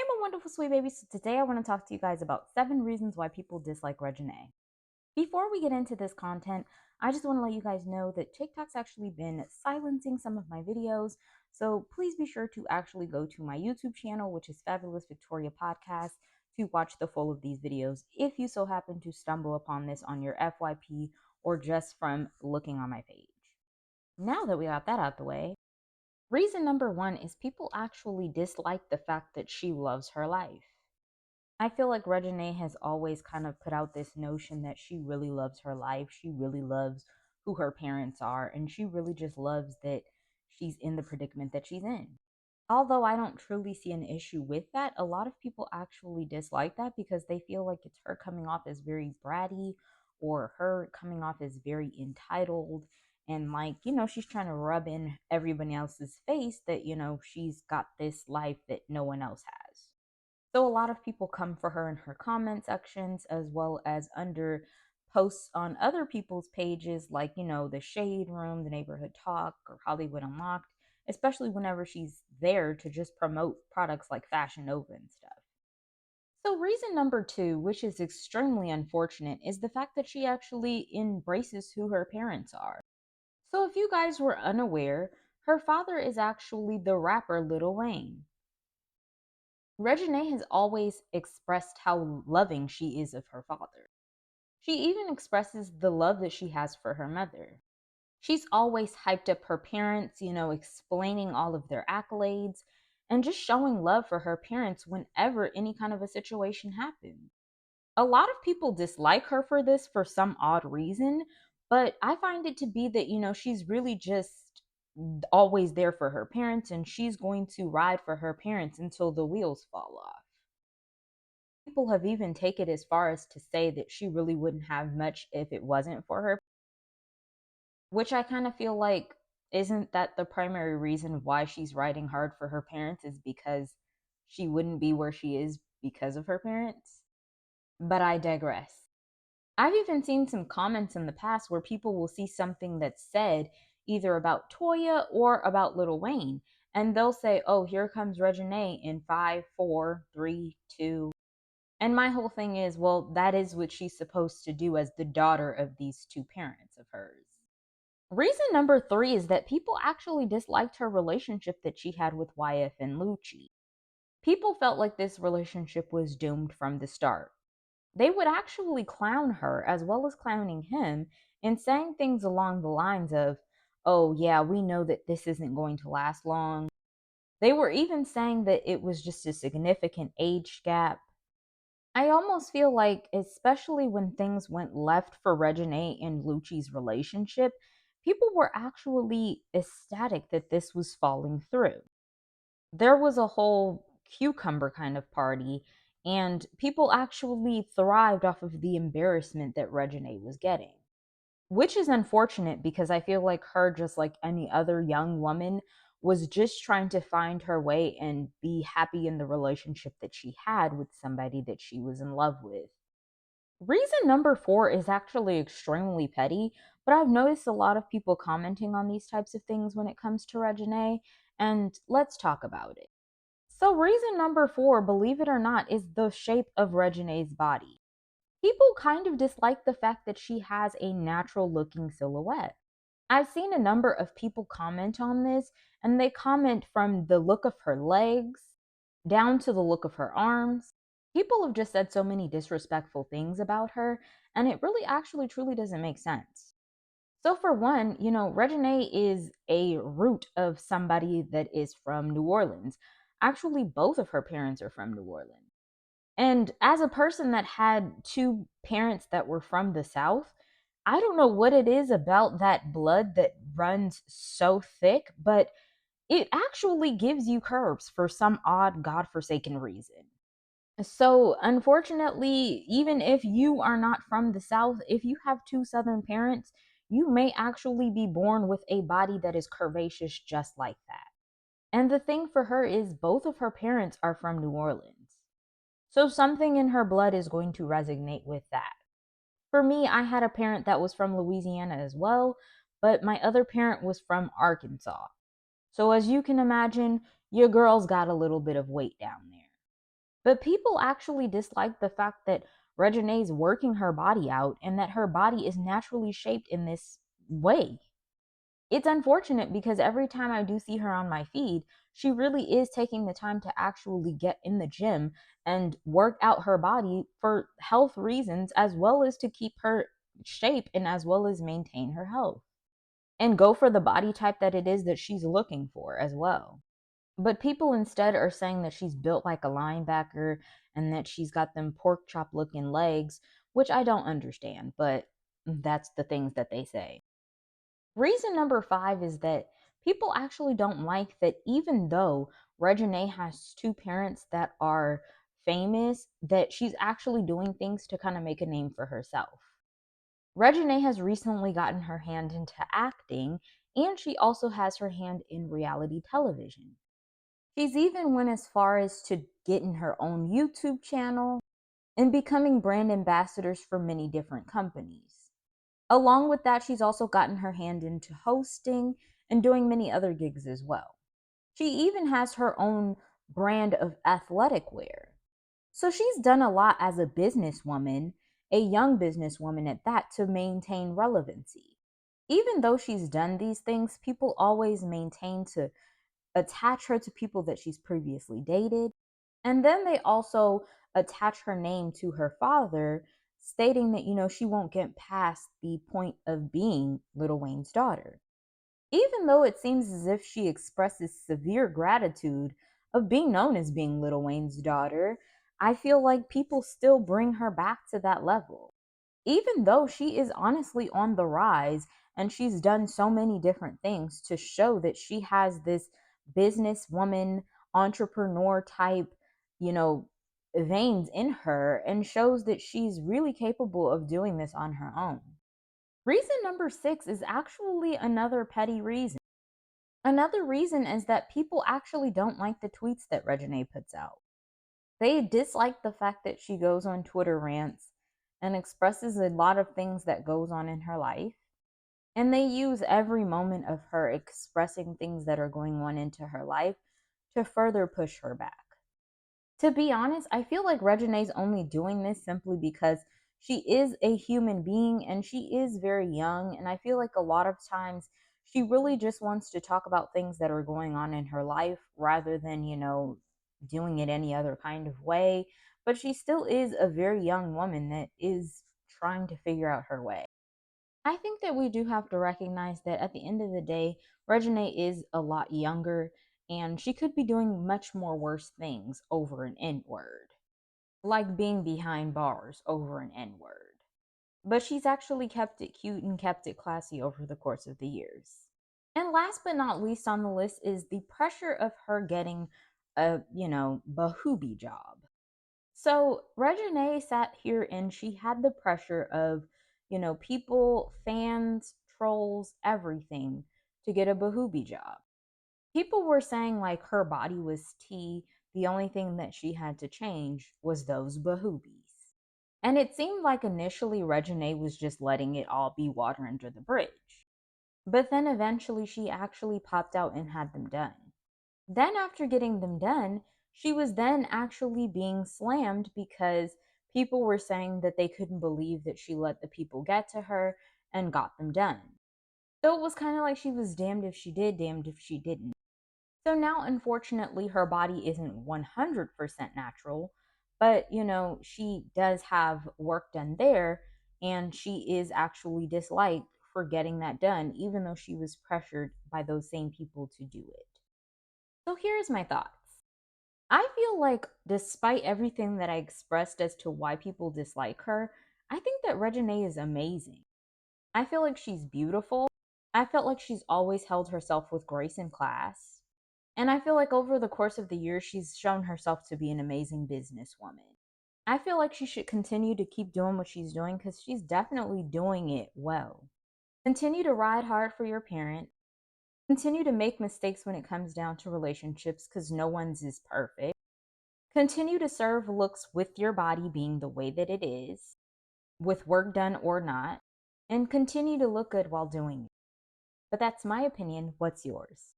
my wonderful sweet babies. So today I want to talk to you guys about 7 reasons why people dislike Reginae. Before we get into this content, I just want to let you guys know that TikTok's actually been silencing some of my videos. So please be sure to actually go to my YouTube channel, which is Fabulous Victoria Podcast, to watch the full of these videos if you so happen to stumble upon this on your FYP or just from looking on my page. Now that we got that out the way, reason number 1 is people actually dislike the fact that she loves her life. I feel like Reginae has always kind of put out this notion that she really loves her life. She really loves who her parents are, and she really just loves that she's in the predicament that she's in. Although I don't truly see an issue with that, a lot of people actually dislike that because they feel like it's her coming off as very bratty or her coming off as very entitled and she's trying to rub in everybody else's face that, she's got this life that no one else has. So a lot of people come for her in her comment sections as well as under posts on other people's pages like, the Shade Room, the Neighborhood Talk, or Hollywood Unlocked, especially whenever she's there to just promote products like Fashion Nova and stuff. So reason number 2, which is extremely unfortunate, is the fact that she actually embraces who her parents are. So if you guys were unaware, her father is actually the rapper Lil Wayne. Reginae has always expressed how loving she is of her father. She even expresses the love that she has for her mother. She's always hyped up her parents, explaining all of their accolades and just showing love for her parents whenever any kind of a situation happens. A lot of people dislike her for this for some odd reason, but I find it to be that, she's really just always there for her parents and she's going to ride for her parents until the wheels fall off. People have even taken it as far as to say that she really wouldn't have much if it wasn't for her, which I kind of feel like isn't that the primary reason why she's riding hard for her parents is because she wouldn't be where she is because of her parents? But I digress. I've even seen some comments in the past where people will see something that's said either about Toya or about Lil Wayne, and they'll say, "Oh, here comes Reginae in 5, 4, 3, 2." And my whole thing is, well, that is what she's supposed to do as the daughter of these two parents of hers. Reason number 3 is that people actually disliked her relationship that she had with YF and Lucci. People felt like this relationship was doomed from the start. They would actually clown her as well as clowning him and saying things along the lines of, "Oh, yeah, we know that this isn't going to last long." They were even saying that it was just a significant age gap. I almost feel like, especially when things went left for Reginae and Lucci's relationship, people were actually ecstatic that this was falling through. There was a whole cucumber kind of party, and people actually thrived off of the embarrassment that Reginae was getting. Which is unfortunate because I feel like her, just like any other young woman, was just trying to find her way and be happy in the relationship that she had with somebody that she was in love with. Reason number 4 is actually extremely petty, but I've noticed a lot of people commenting on these types of things when it comes to Reginae, and let's talk about it. So, reason number 4, believe it or not, is the shape of Reginae's body. People kind of dislike the fact that she has a natural looking silhouette. I've seen a number of people comment on this, and they comment from the look of her legs down to the look of her arms. People have just said so many disrespectful things about her, and it really actually truly doesn't make sense. So, for one, Reginae is a root of somebody that is from New Orleans. Actually, both of her parents are from New Orleans. And as a person that had two parents that were from the South, I don't know what it is about that blood that runs so thick, but it actually gives you curves for some odd, godforsaken reason. So, unfortunately, even if you are not from the South, if you have two Southern parents, you may actually be born with a body that is curvaceous just like that. And the thing for her is, both of her parents are from New Orleans. So something in her blood is going to resonate with that. For me, I had a parent that was from Louisiana as well, but my other parent was from Arkansas. So as you can imagine, your girl's got a little bit of weight down there. But people actually dislike the fact that Reginae's working her body out and that her body is naturally shaped in this way. It's unfortunate because every time I do see her on my feed, she really is taking the time to actually get in the gym and work out her body for health reasons, as well as to keep her shape and as well as maintain her health and go for the body type that it is that she's looking for as well. But people instead are saying that she's built like a linebacker and that she's got them pork chop looking legs, which I don't understand, but that's the things that they say. Reason number 5 is that people actually don't like that even though Reginae has two parents that are famous, that she's actually doing things to kind of make a name for herself. Reginae has recently gotten her hand into acting, and she also has her hand in reality television. She's even went as far as to getting her own YouTube channel and becoming brand ambassadors for many different companies. Along with that, she's also gotten her hand into hosting and doing many other gigs as well. She even has her own brand of athletic wear. So she's done a lot as a businesswoman, a young businesswoman at that, to maintain relevancy. Even though she's done these things, people always maintain to attach her to people that she's previously dated. And then they also attach her name to her father, stating that, she won't get past the point of being Lil Wayne's daughter. Even though it seems as if she expresses severe gratitude of being known as being Lil Wayne's daughter, I feel like people still bring her back to that level. Even though she is honestly on the rise and she's done so many different things to show that she has this businesswoman, entrepreneur type, you know, veins in her, and shows that she's really capable of doing this on her own. Reason number 6 is actually another petty reason. Another reason is that people actually don't like the tweets that Reginae puts out. They dislike the fact that she goes on Twitter rants and expresses a lot of things that goes on in her life. And they use every moment of her expressing things that are going on into her life to further push her back. To be honest, I feel like Reginae's only doing this simply because she is a human being and she is very young. And I feel like a lot of times she really just wants to talk about things that are going on in her life rather than, doing it any other kind of way. But she still is a very young woman that is trying to figure out her way. I think that we do have to recognize that at the end of the day, Reginae is a lot younger and she could be doing much more worse things over an N word, like being behind bars over an N word. But she's actually kept it cute and kept it classy over the course of the years. And last but not least on the list is the pressure of her getting a, Bahooby job. So Reginae sat here and she had the pressure of, people, fans, trolls, everything to get a Bahooby job. People were saying like her body was tea. The only thing that she had to change was those Bahoobies. And it seemed like initially Reginae was just letting it all be water under the bridge. But then eventually she actually popped out and had them done. Then, after getting them done, she was then actually being slammed because people were saying that they couldn't believe that she let the people get to her and got them done. So it was kind of like she was damned if she did, damned if she didn't. So now, unfortunately, her body isn't 100% natural, but she does have work done there, and she is actually disliked for getting that done, even though she was pressured by those same people to do it. So here's my thoughts. I feel like, despite everything that I expressed as to why people dislike her, I think that Reginae is amazing. I feel like she's beautiful. I felt like she's always held herself with grace and class. And I feel like over the course of the years, she's shown herself to be an amazing businesswoman. I feel like she should continue to keep doing what she's doing because she's definitely doing it well. Continue to ride hard for your parent. Continue to make mistakes when it comes down to relationships because no one's is perfect. Continue to serve looks with your body being the way that it is, with work done or not, and continue to look good while doing it. But that's my opinion. What's yours?